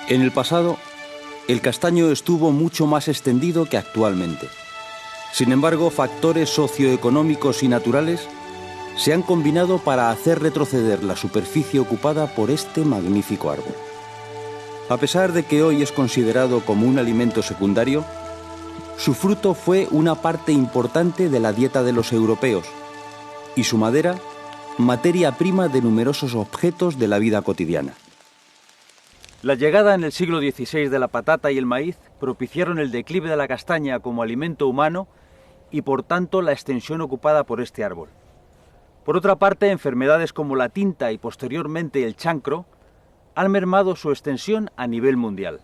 En el pasado, el castaño estuvo mucho más extendido que actualmente. Sin embargo, factores socioeconómicos y naturales se han combinado para hacer retroceder la superficie ocupada por este magnífico árbol. A pesar de que hoy es considerado como un alimento secundario, su fruto fue una parte importante de la dieta de los europeos y su madera, materia prima de numerosos objetos de la vida cotidiana. La llegada en el siglo XVI de la patata y el maíz propiciaron el declive de la castaña como alimento humano y por tanto la extensión ocupada por este árbol. Por otra parte, enfermedades como la tinta y posteriormente el chancro han mermado su extensión a nivel mundial.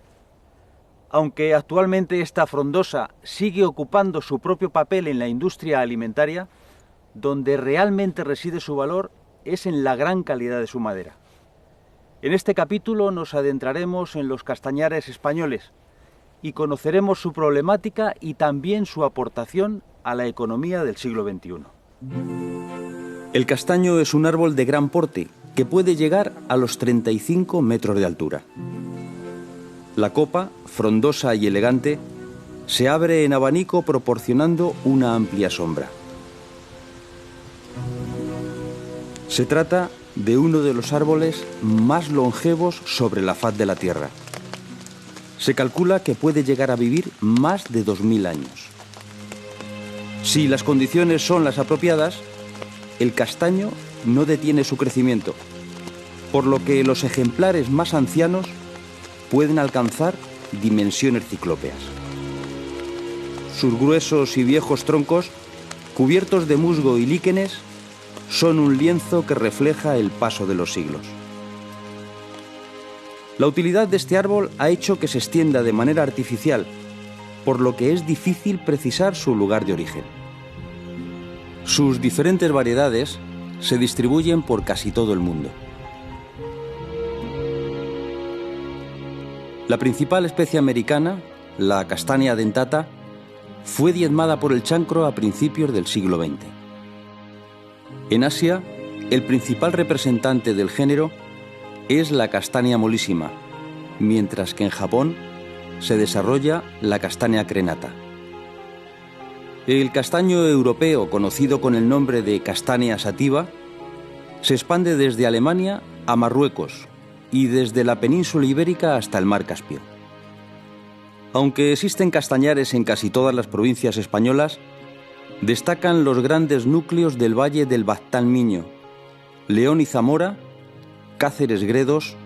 Aunque actualmente esta frondosa sigue ocupando su propio papel en la industria alimentaria, donde realmente reside su valor es en la gran calidad de su madera. En este capítulo nos adentraremos en los castañares españoles y conoceremos su problemática y también su aportación a la economía del siglo XXI. El castaño es un árbol de gran porte que puede llegar a los 35 metros de altura. La copa, frondosa y elegante, se abre en abanico proporcionando una amplia sombra. Se trata de uno de los árboles más longevos sobre la faz de la Tierra. Se calcula que puede llegar a vivir más de 2000 años. Si las condiciones son las apropiadas, el castaño no detiene su crecimiento, por lo que los ejemplares más ancianos pueden alcanzar dimensiones ciclópeas. Sus gruesos y viejos troncos, cubiertos de musgo y líquenes, son un lienzo que refleja el paso de los siglos. La utilidad de este árbol ha hecho que se extienda de manera artificial, por lo que es difícil precisar su lugar de origen. Sus diferentes variedades se distribuyen por casi todo el mundo. La principal especie americana, la Castanea dentata, fue diezmada por el chancro a principios del siglo XX. En Asia, el principal representante del género es la Castanea mollissima, mientras que en Japón se desarrolla la Castanea crenata. El castaño europeo, conocido con el nombre de Castanea sativa, se expande desde Alemania a Marruecos y desde la península ibérica hasta el mar Caspio. Aunque existen castañares en casi todas las provincias españolas, destacan los grandes núcleos del valle del Baztán-Miño, León y Zamora, Cáceres-Gredos,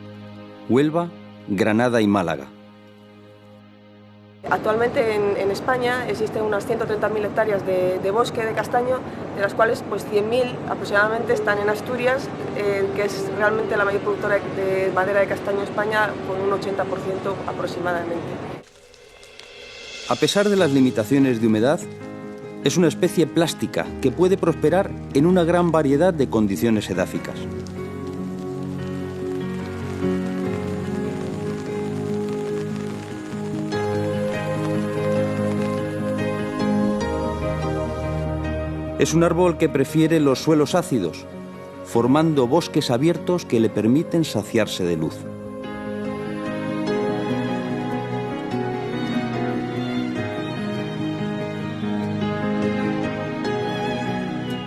Huelva, Granada y Málaga. Actualmente en España existen unas 130.000 hectáreas de bosque de castaño, de las cuales pues 100.000 aproximadamente están en Asturias, que es realmente la mayor productora de madera de castaño en España, con un 80% aproximadamente. A pesar de las limitaciones de humedad, es una especie plástica que puede prosperar en una gran variedad de condiciones edáficas. Es un árbol que prefiere los suelos ácidos, formando bosques abiertos que le permiten saciarse de luz.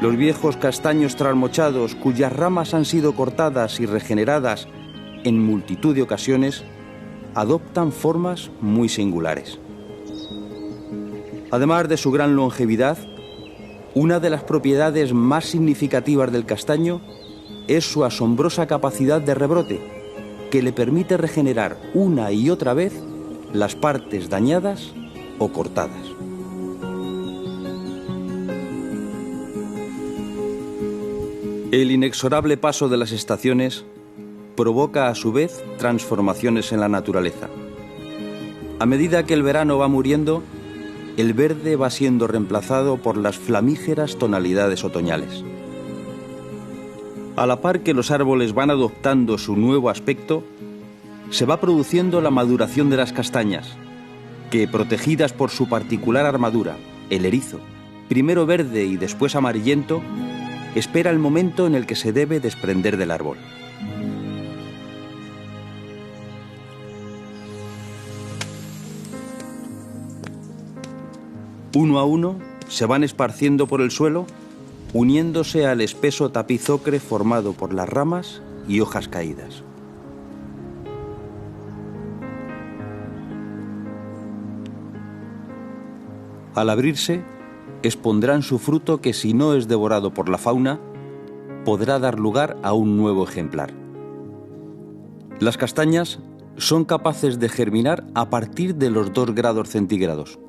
Los viejos castaños trasmochados, cuyas ramas han sido cortadas y regeneradas en multitud de ocasiones, adoptan formas muy singulares. Además de su gran longevidad, una de las propiedades más significativas del castaño es su asombrosa capacidad de rebrote, que le permite regenerar una y otra vez las partes dañadas o cortadas. El inexorable paso de las estaciones provoca a su vez transformaciones en la naturaleza. A medida que el verano va muriendo, el verde va siendo reemplazado por las flamígeras tonalidades otoñales. A la par que los árboles van adoptando su nuevo aspecto, se va produciendo la maduración de las castañas, que, protegidas por su particular armadura, el erizo, primero verde y después amarillento, espera el momento en el que se debe desprender del árbol. Uno a uno se van esparciendo por el suelo, uniéndose al espeso tapiz ocre formado por las ramas y hojas caídas. Al abrirse, expondrán su fruto que, si no es devorado por la fauna, podrá dar lugar a un nuevo ejemplar. Las castañas son capaces de germinar a partir de los 2 grados centígrados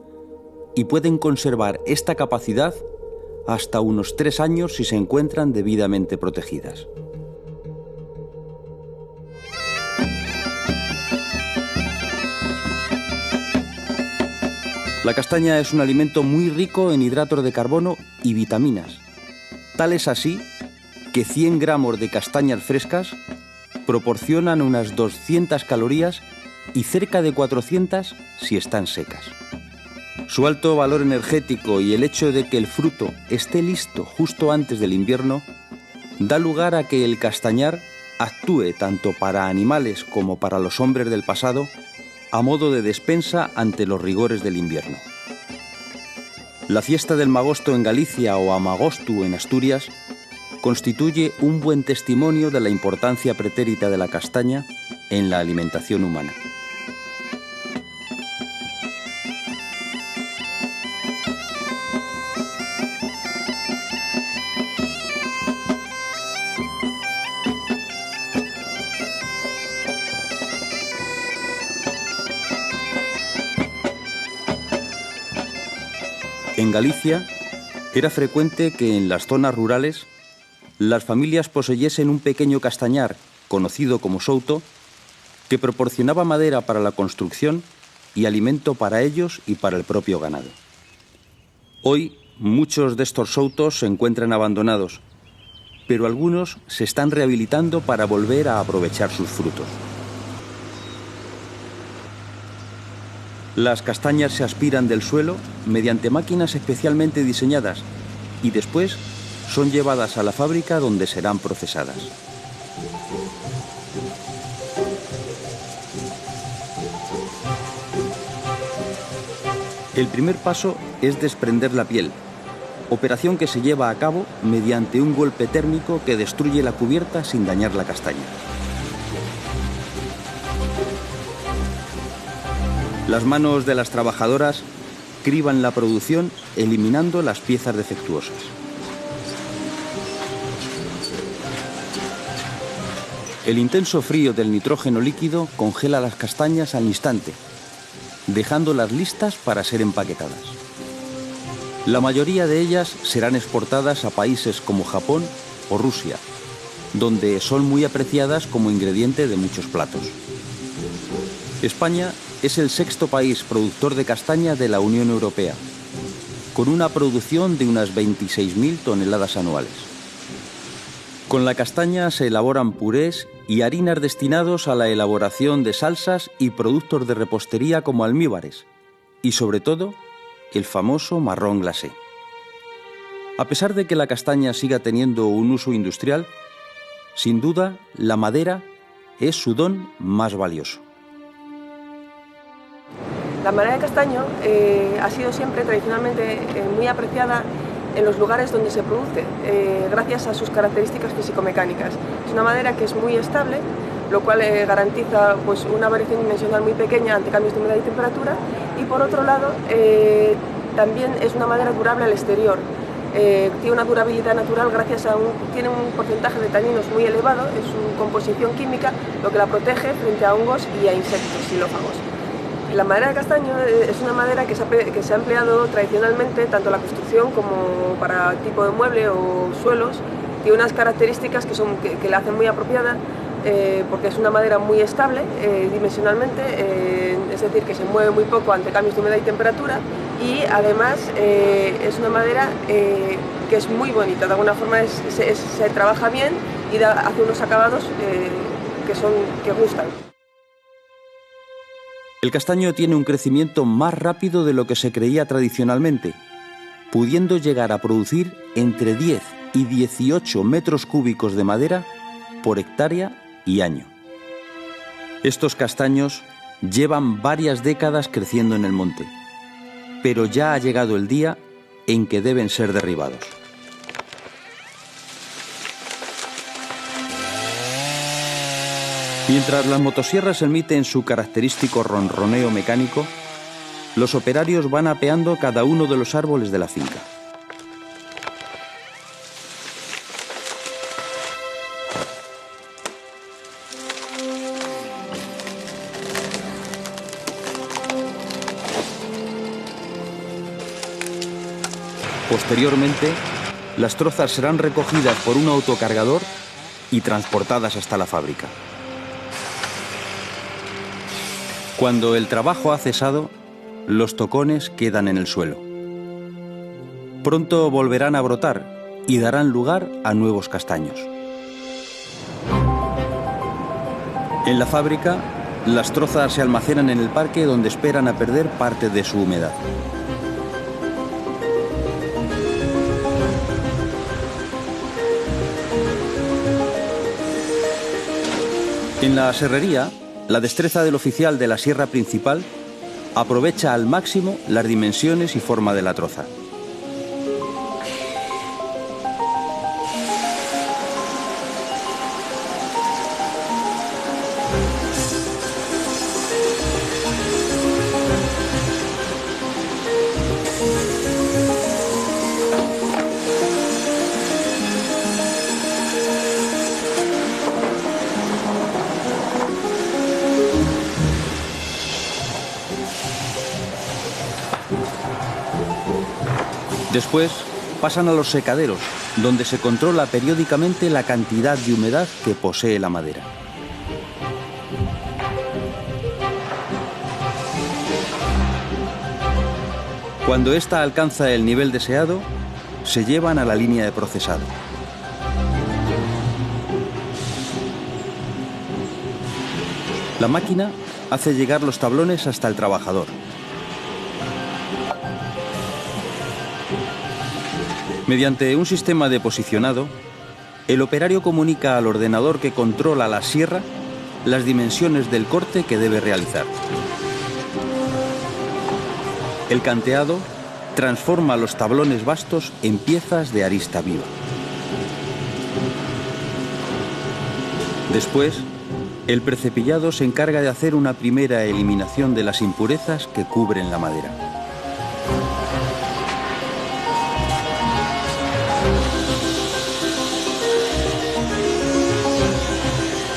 y pueden conservar esta capacidad hasta unos 3 años si se encuentran debidamente protegidas. La castaña es un alimento muy rico en hidratos de carbono y vitaminas. Tal es así que 100 gramos de castañas frescas proporcionan unas 200 calorías y cerca de 400 si están secas. Su alto valor energético y el hecho de que el fruto esté listo justo antes del invierno da lugar a que el castañar actúe tanto para animales como para los hombres del pasado a modo de despensa ante los rigores del invierno. La fiesta del magosto en Galicia o Amagostu en Asturias constituye un buen testimonio de la importancia pretérita de la castaña en la alimentación humana. En Galicia era frecuente que en las zonas rurales las familias poseyesen un pequeño castañar, conocido como souto, que proporcionaba madera para la construcción y alimento para ellos y para el propio ganado. Hoy muchos de estos soutos se encuentran abandonados, pero algunos se están rehabilitando para volver a aprovechar sus frutos. Las castañas se aspiran del suelo mediante máquinas especialmente diseñadas y después son llevadas a la fábrica donde serán procesadas. El primer paso es desprender la piel, operación que se lleva a cabo mediante un golpe térmico que destruye la cubierta sin dañar la castaña. Las manos de las trabajadoras criban la producción eliminando las piezas defectuosas. El intenso frío del nitrógeno líquido congela las castañas al instante, dejándolas listas para ser empaquetadas. La mayoría de ellas serán exportadas a países como Japón o Rusia, donde son muy apreciadas como ingrediente de muchos platos. España es el 6º país productor de castaña de la Unión Europea, con una producción de unas 26.000 toneladas anuales. Con la castaña se elaboran purés y harinas destinados a la elaboración de salsas y productos de repostería como almíbares, y sobre todo, el famoso marrón glacé. A pesar de que la castaña siga teniendo un uso industrial, sin duda, la madera es su don más valioso. La madera de castaño ha sido siempre tradicionalmente muy apreciada en los lugares donde se produce, gracias a sus características físico-mecánicas. Es una madera que es muy estable, lo cual garantiza pues, una variación dimensional muy pequeña ante cambios de humedad y temperatura, y por otro lado también es una madera durable al exterior. Tiene una durabilidad natural gracias a tiene un porcentaje de taninos muy elevado en su composición química, lo que la protege frente a hongos y a insectos xilófagos. La madera de castaño es una madera que se ha empleado tradicionalmente tanto en la construcción como para tipo de mueble o suelos. Tiene unas características que la hacen muy apropiada porque es una madera muy estable dimensionalmente, es decir, que se mueve muy poco ante cambios de humedad y temperatura, y además es una madera que es muy bonita, de alguna forma se trabaja bien y hace unos acabados que gustan. El castaño tiene un crecimiento más rápido de lo que se creía tradicionalmente, pudiendo llegar a producir entre 10 y 18 metros cúbicos de madera por hectárea y año. Estos castaños llevan varias décadas creciendo en el monte, pero ya ha llegado el día en que deben ser derribados. Mientras las motosierras emiten su característico ronroneo mecánico, los operarios van apeando cada uno de los árboles de la finca. Posteriormente, las trozas serán recogidas por un autocargador y transportadas hasta la fábrica. Cuando el trabajo ha cesado, los tocones quedan en el suelo. Pronto volverán a brotar y darán lugar a nuevos castaños. En la fábrica, las trozas se almacenan en el parque donde esperan a perder parte de su humedad. En la serrería, la destreza del oficial de la sierra principal aprovecha al máximo las dimensiones y forma de la troza. Después pasan a los secaderos, donde se controla periódicamente la cantidad de humedad que posee la madera. Cuando ésta alcanza el nivel deseado, se llevan a la línea de procesado. La máquina hace llegar los tablones hasta el trabajador. Mediante un sistema de posicionado, el operario comunica al ordenador que controla la sierra las dimensiones del corte que debe realizar. El canteado transforma los tablones vastos en piezas de arista viva. Después, el precepillado se encarga de hacer una primera eliminación de las impurezas que cubren la madera.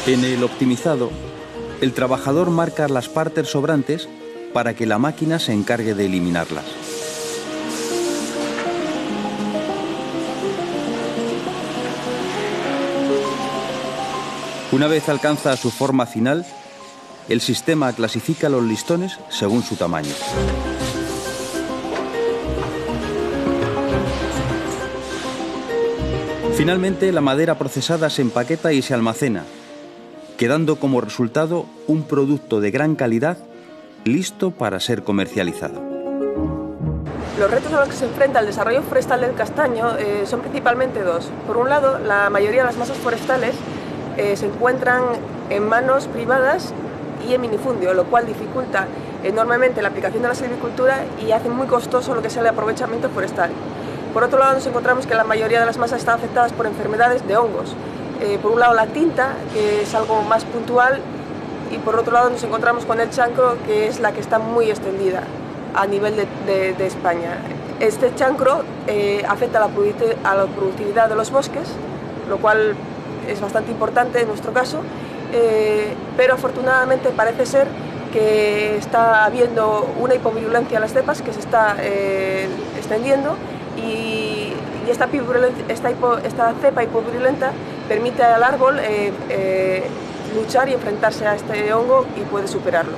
En el optimizado, el trabajador marca las partes sobrantes para que la máquina se encargue de eliminarlas. Una vez alcanza su forma final, el sistema clasifica los listones según su tamaño. Finalmente, la madera procesada se empaqueta y se almacena, quedando como resultado un producto de gran calidad listo para ser comercializado. Los retos a los que se enfrenta el desarrollo forestal del castaño son principalmente dos. Por un lado, la mayoría de las masas forestales se encuentran en manos privadas y en minifundio, lo cual dificulta enormemente la aplicación de la silvicultura y hace muy costoso lo que es el aprovechamiento forestal. Por otro lado, nos encontramos que la mayoría de las masas están afectadas por enfermedades de hongos. Por un lado la tinta, que es algo más puntual, y por otro lado nos encontramos con el chancro, que es la que está muy extendida a nivel de España. Este chancro afecta a la productividad de los bosques, lo cual es bastante importante en nuestro caso, pero afortunadamente parece ser que está habiendo una hipovirulencia en las cepas que se está extendiendo y esta cepa hipovirulenta permite al árbol luchar y enfrentarse a este hongo y puede superarlo.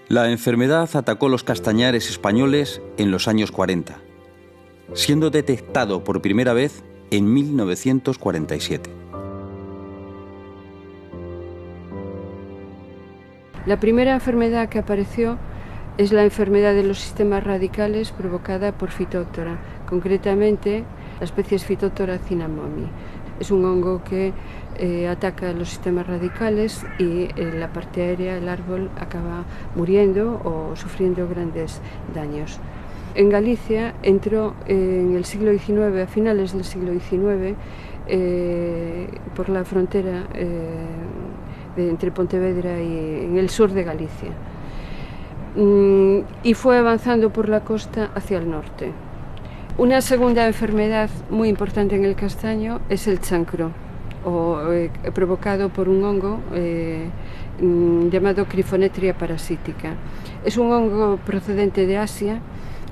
La enfermedad atacó los castañares españoles en los años 40, siendo detectado por primera vez en 1947. La primera enfermedad que apareció es la enfermedad de los sistemas radicales provocada por Phytophthora, concretamente la especie Phytophthora cinnamomi. Es un hongo que ataca los sistemas radicales y la parte aérea, el árbol, acaba muriendo o sufriendo grandes daños. en Galicia entró en el siglo XIX, a finales del siglo XIX, por la frontera entre Pontevedra y en el sur de Galicia, y fue avanzando por la costa hacia el norte. Una segunda enfermedad muy importante en el castaño es el chancro, provocado por un hongo llamado Cryphonectria parasítica. Es un hongo procedente de Asia,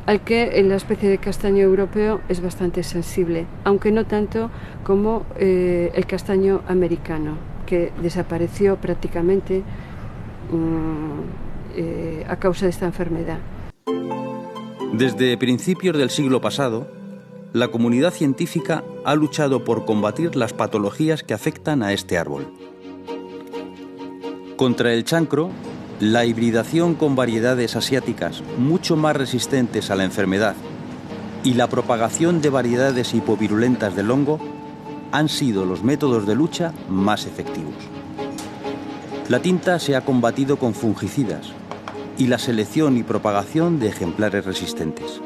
al que la especie de castaño europeo es bastante sensible, aunque no tanto como el castaño americano, que desapareció prácticamente a causa de esta enfermedad. Desde principios del siglo pasado, la comunidad científica ha luchado por combatir las patologías que afectan a este árbol. Contra el chancro, la hibridación con variedades asiáticas mucho más resistentes a la enfermedad y la propagación de variedades hipovirulentas del hongo han sido los métodos de lucha más efectivos. La tinta se ha combatido con fungicidas y la selección y propagación de ejemplares resistentes.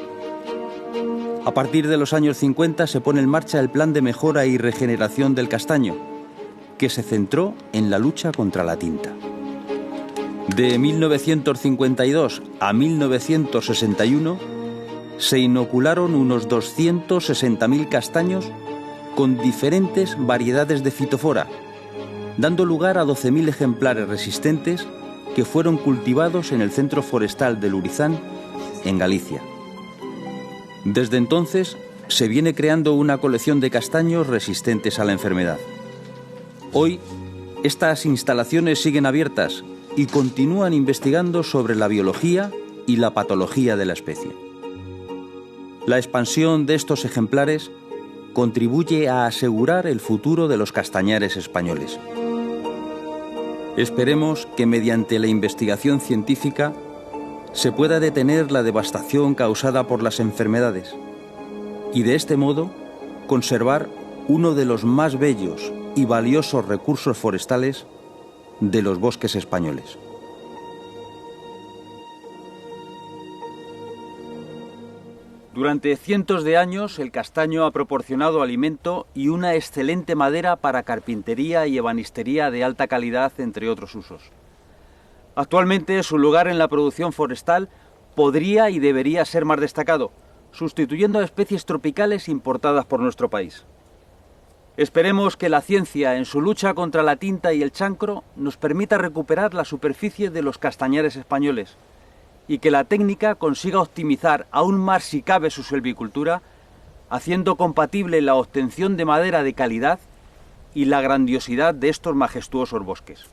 A partir de los años 50 se pone en marcha el Plan de Mejora y Regeneración del Castaño, que se centró en la lucha contra la tinta. De 1952 a 1961 se inocularon unos 260.000 castaños con diferentes variedades de fitofora, dando lugar a 12.000 ejemplares resistentes que fueron cultivados en el Centro Forestal del Urizán, en Galicia. Desde entonces se viene creando una colección de castaños resistentes a la enfermedad. Hoy, estas instalaciones siguen abiertas y continúan investigando sobre la biología y la patología de la especie. La expansión de estos ejemplares contribuye a asegurar el futuro de los castañares españoles. Esperemos que mediante la investigación científica se pueda detener la devastación causada por las enfermedades y de este modo conservar uno de los más bellos y valiosos recursos forestales de los bosques españoles. Durante cientos de años el castaño ha proporcionado alimento y una excelente madera para carpintería y ebanistería de alta calidad, entre otros usos. Actualmente su lugar en la producción forestal podría y debería ser más destacado, sustituyendo a especies tropicales importadas por nuestro país. Esperemos que la ciencia, en su lucha contra la tinta y el chancro, nos permita recuperar la superficie de los castañares españoles y que la técnica consiga optimizar aún más si cabe su silvicultura, haciendo compatible la obtención de madera de calidad y la grandiosidad de estos majestuosos bosques.